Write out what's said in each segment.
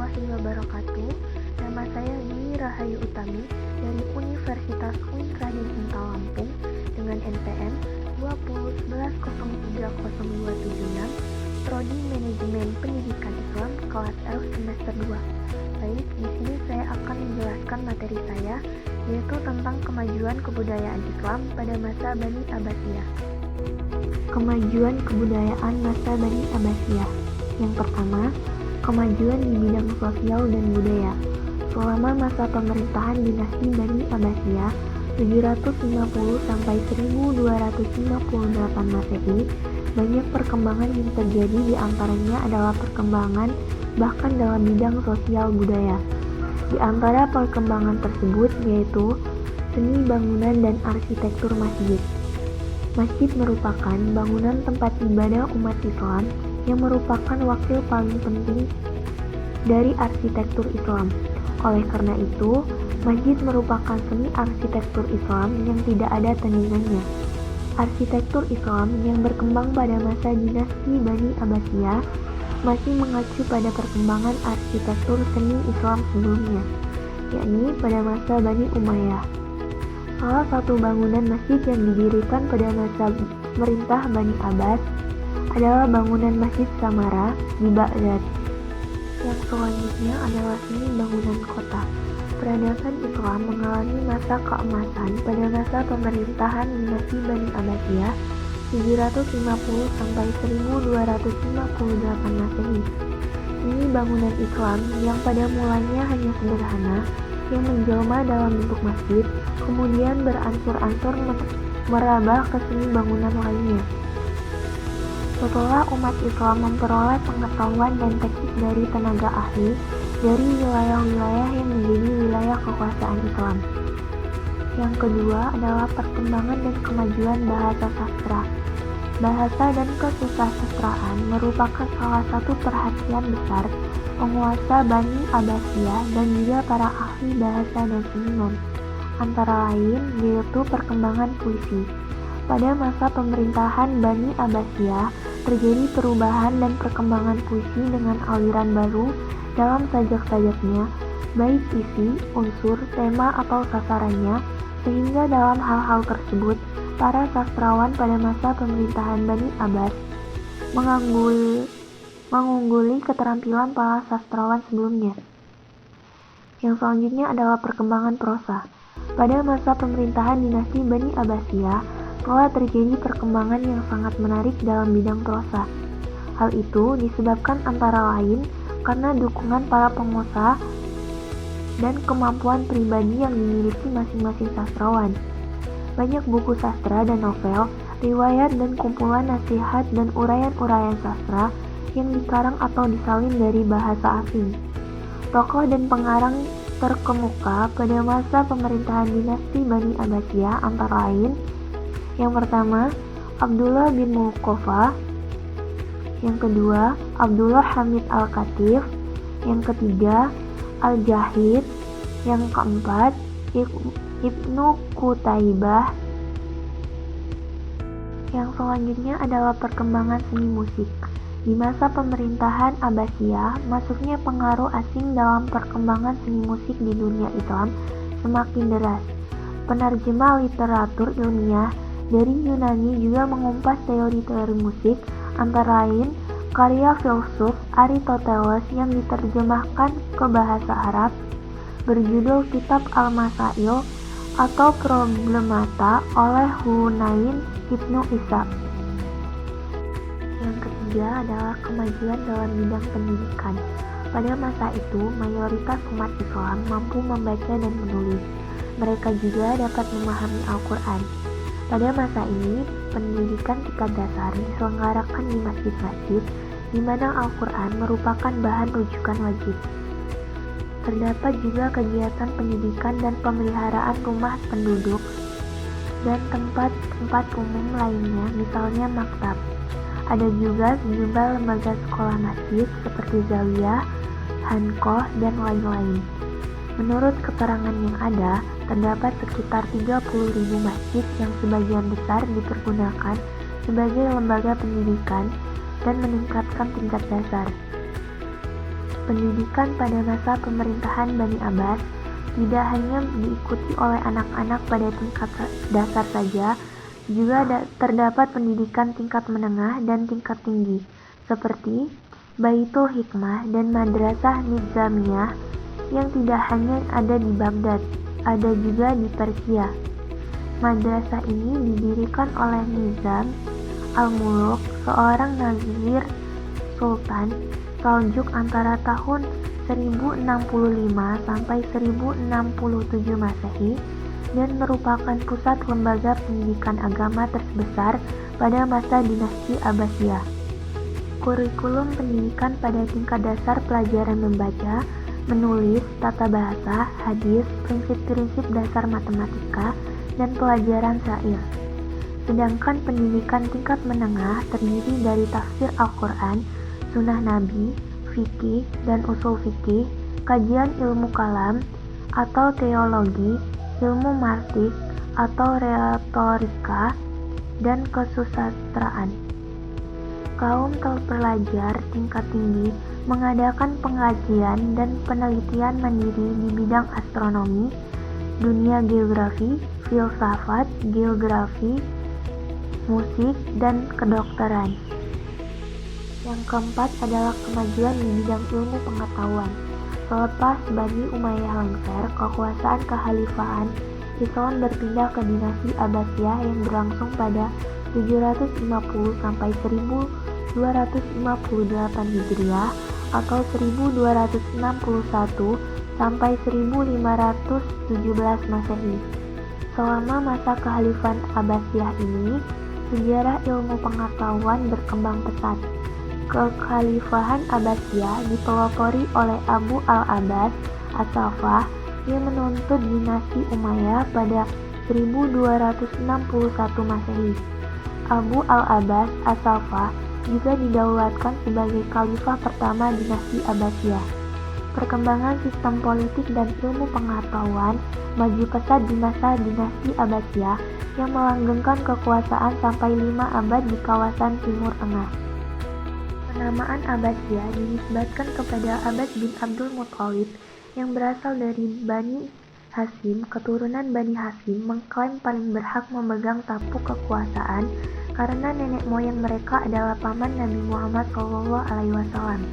warahmatullahi wabarakatuh. Nama saya Yuni Rahayu Utami dari Universitas Uin Lampung dengan NPM 2011030276, Prodi Manajemen Pendidikan Islam kelas L semester 2. Baik, di sini saya akan menjelaskan materi saya, yaitu tentang kemajuan kebudayaan Islam pada masa Bani Abbasiyah. Kemajuan kebudayaan masa Bani Abbasiyah. Yang pertama, kemajuan di bidang sosial dan budaya. Selama masa pemerintahan dinasti Bani Abbasiyah 750 sampai 1258 Masehi, banyak perkembangan yang terjadi, di antaranya adalah perkembangan bahkan dalam bidang sosial budaya. Di antara perkembangan tersebut yaitu seni bangunan dan arsitektur masjid. Masjid merupakan bangunan tempat ibadah umat Islam yang merupakan wakil paling penting dari arsitektur Islam. Oleh karena itu, masjid merupakan seni arsitektur Islam yang tidak ada tandingannya. Arsitektur Islam yang berkembang pada masa dinasti Bani Abbasiyah masih mengacu pada perkembangan arsitektur seni Islam sebelumnya, yakni pada masa Bani Umayyah. Salah satu bangunan masjid yang didirikan pada masa pemerintah Bani Abbas adalah bangunan Masjid Samara di Baghdad. Yang selanjutnya adalah seni bangunan kota. Peradaban Islam mengalami masa keemasan pada masa pemerintahan dinasti Bani Abbasiyah 750 sampai 1258 Masehi. Ini bangunan Islam yang pada mulanya hanya sederhana, yang menjelma dalam bentuk masjid, kemudian beransur-ansur merambah ke seni bangunan lainnya. Setelah umat Islam memperoleh pengetahuan dan teknik dari tenaga ahli dari wilayah-wilayah yang menjadi wilayah kekuasaan Islam. Yang kedua adalah perkembangan dan kemajuan bahasa sastra. Bahasa dan kesusastraan merupakan salah satu perhatian besar penguasa Bani Abbasiyah dan juga para ahli bahasa dan seniman. Antara lain yaitu perkembangan puisi. Pada masa pemerintahan Bani Abbasiyah terjadi perubahan dan perkembangan puisi dengan aliran baru dalam sajak-sajaknya, baik isi, unsur, tema atau sasarannya, sehingga dalam hal-hal tersebut para sastrawan pada masa pemerintahan Bani Abbas mengungguli keterampilan para sastrawan sebelumnya. Yang selanjutnya adalah perkembangan prosa. Pada masa pemerintahan dinasti Bani Abbasiyah telah terjadi perkembangan yang sangat menarik dalam bidang prosa. Hal itu disebabkan antara lain karena dukungan para pengusaha dan kemampuan pribadi yang dimiliki masing-masing sastrawan. Banyak buku sastra dan novel, riwayat dan kumpulan nasihat dan uraian-uraian sastra yang dikarang atau disalin dari bahasa asing. Tokoh dan pengarang terkemuka pada masa pemerintahan dinasti Bani Abbasiyah antara lain: yang pertama, Abdullah bin Muqaffa; yang kedua, Abdullah Hamid Al-Khatib; yang ketiga, Al-Jahid; yang keempat, Ibnu Qutaibah. Yang selanjutnya adalah perkembangan seni musik. Di masa pemerintahan Abbasiyah, masuknya pengaruh asing dalam perkembangan seni musik di dunia Islam semakin deras. Penerjemah literatur ilmiah dari Yunani juga mengumpas teori-teori musik, antara lain karya filsuf Aristoteles yang diterjemahkan ke bahasa Arab berjudul Kitab Al-Masail atau Problemata oleh Hunayn Ibnu Ishaq. Yang ketiga adalah kemajuan dalam bidang pendidikan. Pada masa itu, mayoritas umat Islam mampu membaca dan menulis. Mereka juga dapat memahami Al-Quran. Pada masa ini, pendidikan tingkat dasar diselenggarakan di masjid-masjid, di mana Al-Quran merupakan bahan rujukan wajib. Terdapat juga kegiatan pendidikan dan pemeliharaan rumah penduduk dan tempat-tempat umum lainnya, misalnya maktab. Ada juga sejumlah lembaga sekolah masjid seperti zawiyah, hanqoh, dan lain-lain. Menurut keterangan yang ada, terdapat sekitar 30.000 masjid yang sebagian besar dipergunakan sebagai lembaga pendidikan dan meningkatkan tingkat dasar. Pendidikan pada masa pemerintahan Bani Abbas tidak hanya diikuti oleh anak-anak pada tingkat dasar saja, juga terdapat pendidikan tingkat menengah dan tingkat tinggi, seperti Baitul Hikmah dan Madrasah Nizamiyah yang tidak hanya ada di Baghdad, ada juga di Persia. Madrasah ini didirikan oleh Nizam al-Muluk, seorang nazir sultan Saljuk antara tahun 1065 sampai 1067 Masehi dan merupakan pusat lembaga pendidikan agama terbesar pada masa dinasti Abbasiyah. Kurikulum pendidikan pada tingkat dasar pelajaran membaca, menulis, tata bahasa, hadis, prinsip-prinsip dasar matematika, dan pelajaran syair. Sedangkan pendidikan tingkat menengah terdiri dari tafsir Al-Quran, sunnah Nabi, fikih dan usul fikih, kajian ilmu kalam atau teologi, ilmu mantik atau retorika, dan kesusastraan. Kaum terpelajar tingkat tinggi mengadakan pengajian dan penelitian mandiri di bidang astronomi, dunia geografi, filsafat, geografi, musik, dan kedokteran. Yang keempat adalah kemajuan di bidang ilmu pengetahuan. Selepas Bani Umayyah lengser, kekuasaan kekhalifahan Islam berpindah ke dinasti Abbasiyah yang berlangsung pada 750 sampai 1258 Hijriah atau 1261 sampai 1517 Masehi. Selama masa kekhalifahan Abbasiyah ini, sejarah ilmu pengetahuan berkembang pesat. Kekhalifahan Abbasiyah dipelopori oleh Abu al-Abbas as-Saffah yang menuntut dinasti Umayyah pada 1261 Masehi. Abu al-Abbas as-Saffah juga didaulatkan sebagai khalifah pertama dinasti Abbasiyah. Perkembangan sistem politik dan ilmu pengetahuan maju pesat di masa dinasti Abbasiyah yang melanggengkan kekuasaan sampai 5 abad di kawasan Timur Tengah. Penamaan Abbasiyah dinisbatkan kepada Abbas bin Abdul Muthalib yang berasal dari Bani Hashim. Keturunan Bani Hashim mengklaim paling berhak memegang tampuk kekuasaan karena nenek moyang mereka adalah paman Nabi Muhammad SAW.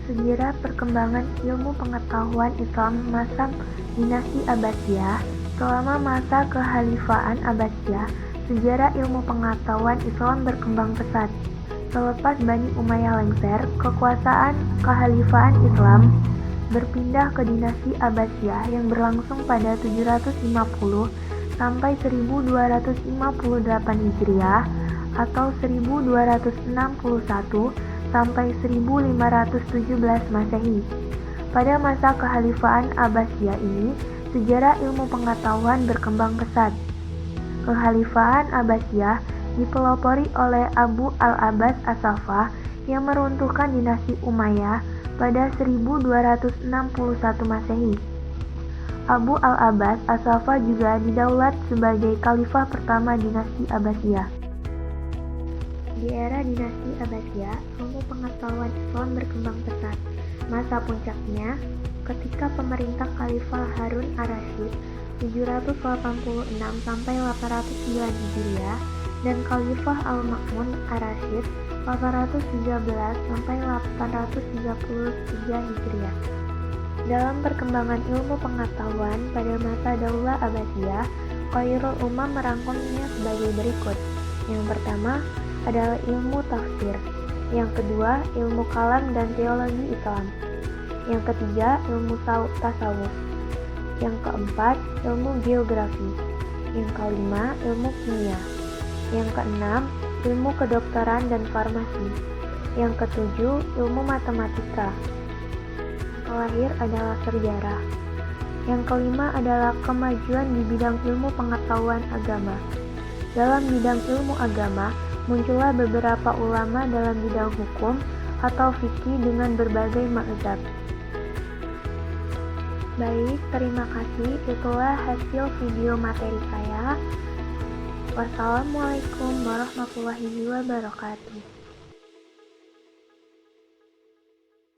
Sejarah perkembangan ilmu pengetahuan Islam masa dinasti Abbasiyah. Selama masa kekhalifahan Abbasiyah, sejarah ilmu pengetahuan Islam berkembang pesat. Selepas Bani Umayyah lengser, kekuasaan kekhalifahan Islam berpindah ke dinasti Abbasiyah yang berlangsung pada 750 sampai 1258 Hijriah atau 1261 sampai 1517 Masehi. Pada masa kekhalifahan Abbasiyah ini, sejarah ilmu pengetahuan berkembang pesat. Kekhalifahan Abbasiyah dipelopori oleh Abu al-Abbas as-Saffah yang meruntuhkan dinasti Umayyah pada 1261 Masehi. Abu al-Abbas as-Saffah juga didaulat sebagai khalifah pertama dinasti Abbasiyah. Di era dinasti Abbasiyah, ilmu pengetahuan Islam berkembang pesat. Masa puncaknya ketika pemerintah Khalifah Harun ar-Rasyid 786 sampai 809 Hijriah dan Khalifah Al-Ma'mun ar-Rasyid 813 sampai 833 Hijriah. Dalam perkembangan ilmu pengetahuan pada masa Daulah Abbasiyah, Khairul Ummah merangkumnya sebagai berikut. Yang pertama adalah ilmu tafsir, yang kedua ilmu kalam dan teologi Islam, yang ketiga ilmu tasawuf, yang keempat ilmu geografi, yang kelima ilmu kimia, yang keenam ilmu kedokteran dan farmasi, yang ketujuh ilmu matematika, yang terakhir adalah sejarah, yang kelima adalah kemajuan di bidang ilmu pengetahuan agama. Dalam bidang ilmu agama, muncullah beberapa ulama dalam bidang hukum atau fikih dengan berbagai mazhab. Baik, terima kasih. Itulah hasil video materi saya. Wassalamualaikum warahmatullahi wabarakatuh.